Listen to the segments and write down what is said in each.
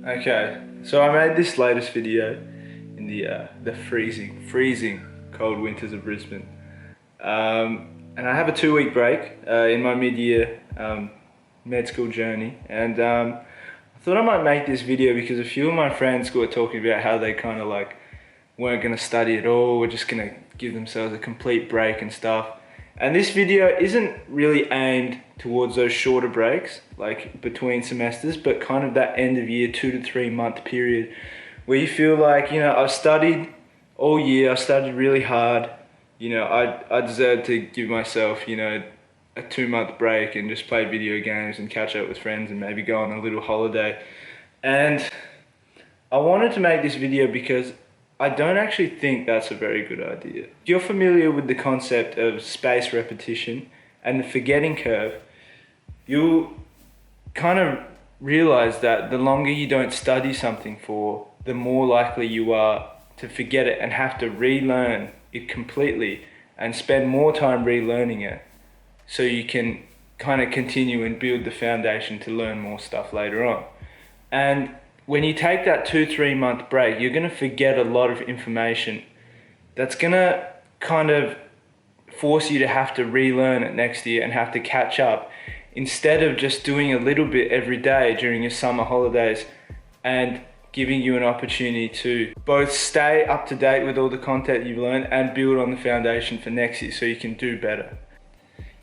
Okay, so I made this latest video in the freezing cold winters of Brisbane, and I have a 2-week break in my mid-year med school journey, and I thought I might make this video because a few of my friends were talking about how they kind of like weren't going to study at all, were just going to give themselves a complete break and stuff. And this video isn't really aimed towards those shorter breaks, like between semesters, but kind of that end of year 2 to 3 month period where you feel like, I've studied all year, I've studied really hard, I deserve to give myself, a 2-month break and just play video games and catch up with friends and maybe go on a little holiday. And I wanted to make this video because I don't actually think that's a very good idea. If you're familiar with the concept of spaced repetition and the forgetting curve, you'll kind of realize that the longer you don't study something for, the more likely you are to forget it and have to relearn it completely and spend more time relearning it so you can kind of continue and build the foundation to learn more stuff later on. And when you take that 2-3 month break, you're going to forget a lot of information that's going to kind of force you to have to relearn it next year and have to catch up, instead of just doing a little bit every day during your summer holidays and giving you an opportunity to both stay up to date with all the content you've learned and build on the foundation for next year so you can do better.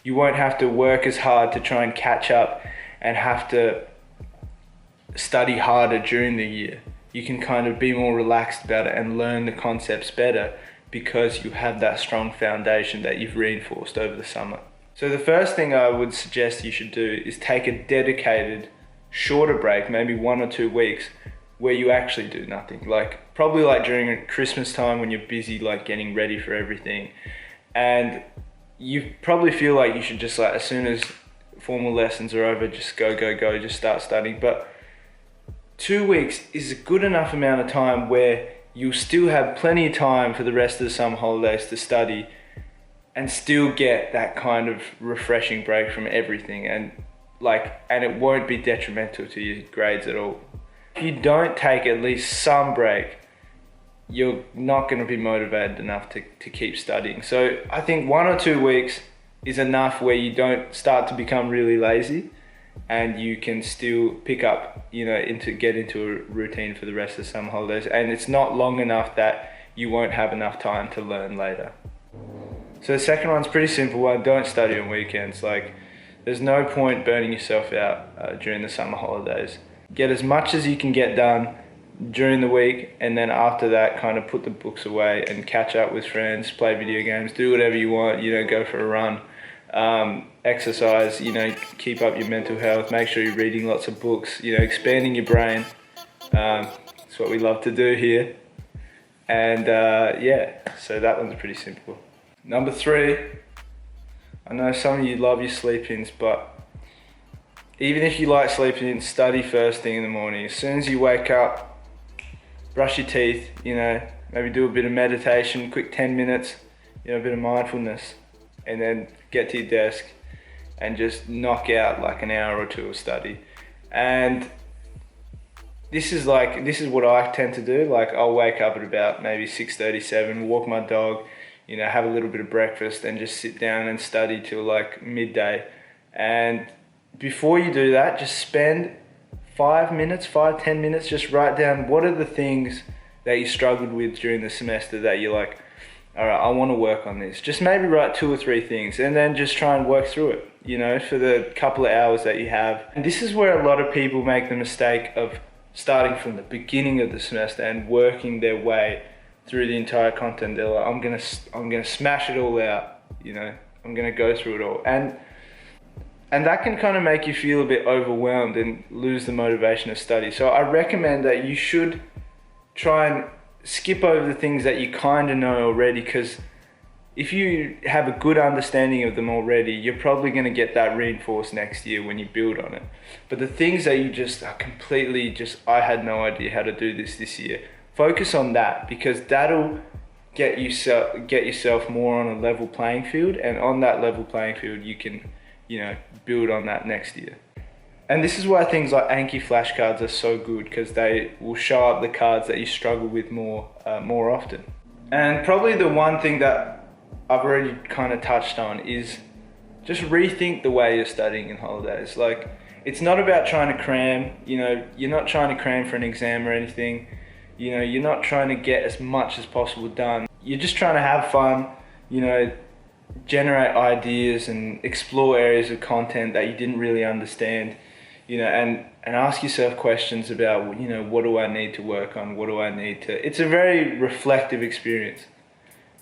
You won't have to work as hard to try and catch up and have to study harder during the year. You can kind of be more relaxed about it and learn the concepts better because you have that strong foundation that you've reinforced over the summer. So the first thing I would suggest you should do is take a dedicated shorter break, maybe 1 or 2 weeks, where you actually do nothing. Probably during Christmas time when you're busy getting ready for everything, and you probably feel like you should just as soon as formal lessons are over, just go, just start studying. But 2 weeks is a good enough amount of time where you'll still have plenty of time for the rest of the summer holidays to study and still get that kind of refreshing break from everything, and it won't be detrimental to your grades at all. If you don't take at least some break, you're not going to be motivated enough to keep studying. So I think 1 or 2 weeks is enough where you don't start to become really lazy and you can still pick up, get into a routine for the rest of the summer holidays. And it's not long enough that you won't have enough time to learn later. So the second one's pretty simple one: don't study on weekends. There's no point burning yourself out during the summer holidays. Get as much as you can get done during the week, and then after that kind of put the books away and catch up with friends, play video games, do whatever you want, go for a run, exercise, keep up your mental health, make sure you're reading lots of books, expanding your brain. It's what we love to do here. And so that one's pretty simple. Number 3, I know some of you love your sleep-ins, but even if you like sleeping in, study first thing in the morning. As soon as you wake up, brush your teeth, maybe do a bit of meditation, quick 10 minutes, a bit of mindfulness, and then get to your desk and just knock out an hour or 2 of study. And this is what I tend to do. I'll wake up at about maybe 6:37, walk my dog, have a little bit of breakfast and just sit down and study till midday. And before you do that, just spend 5 minutes, 5-10 minutes, just write down what are the things that you struggled with during the semester that you're all right, I want to work on this. Just maybe write 2 or 3 things and then just try and work through it, for the couple of hours that you have. And this is where a lot of people make the mistake of starting from the beginning of the semester and working their way through the entire content. They're like, I'm gonna smash it all out, I'm gonna go through it all. And that can kind of make you feel a bit overwhelmed and lose the motivation to study. So I recommend that you should try and skip over the things that you kind of know already, because if you have a good understanding of them already, you're probably going to get that reinforced next year when you build on it. But the things that you just are completely I had no idea how to do this year, focus on that, because that'll get yourself more on a level playing field, and on that level playing field you can build on that next year. And this is why things like Anki flashcards are so good, because they will show up the cards that you struggle with more often. And probably the one thing that I've already kind of touched on is just rethink the way you're studying in holidays. Like, it's not about trying to cram, you're not trying to cram for an exam or anything. You're not trying to get as much as possible done. You're just trying to have fun, generate ideas and explore areas of content that you didn't really understand, and ask yourself questions about, what do I need to work on? What do I need to... It's a very reflective experience.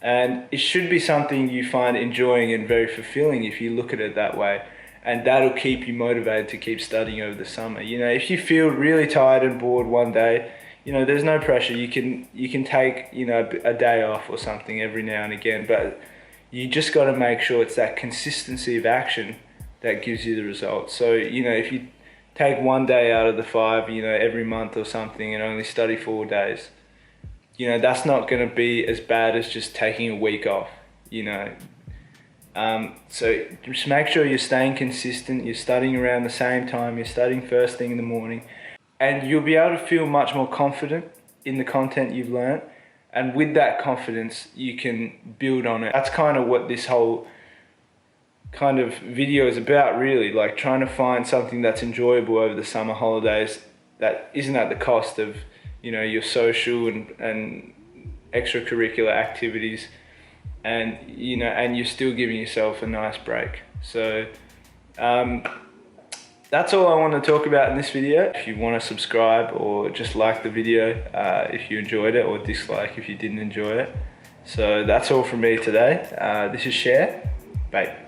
And it should be something you find enjoying and very fulfilling if you look at it that way. And that'll keep you motivated to keep studying over the summer. If you feel really tired and bored one day, there's no pressure. You can take, a day off or something every now and again, but you just got to make sure it's that consistency of action that gives you the results. So, if you take one day out of the 5, every month or something, and only study 4 days, that's not going to be as bad as just taking a week off, So just make sure you're staying consistent, you're studying around the same time, you're studying first thing in the morning, and you'll be able to feel much more confident in the content you've learned. And with that confidence, you can build on it. That's kind of what this whole kind of video is about, really, like trying to find something that's enjoyable over the summer holidays that isn't at the cost of, your social and extracurricular activities, and and you're still giving yourself a nice break. So that's all I want to talk about in this video. If you want to subscribe or just like the video if you enjoyed it, or dislike if you didn't enjoy it. So that's all from me today. This is Cher. Bye.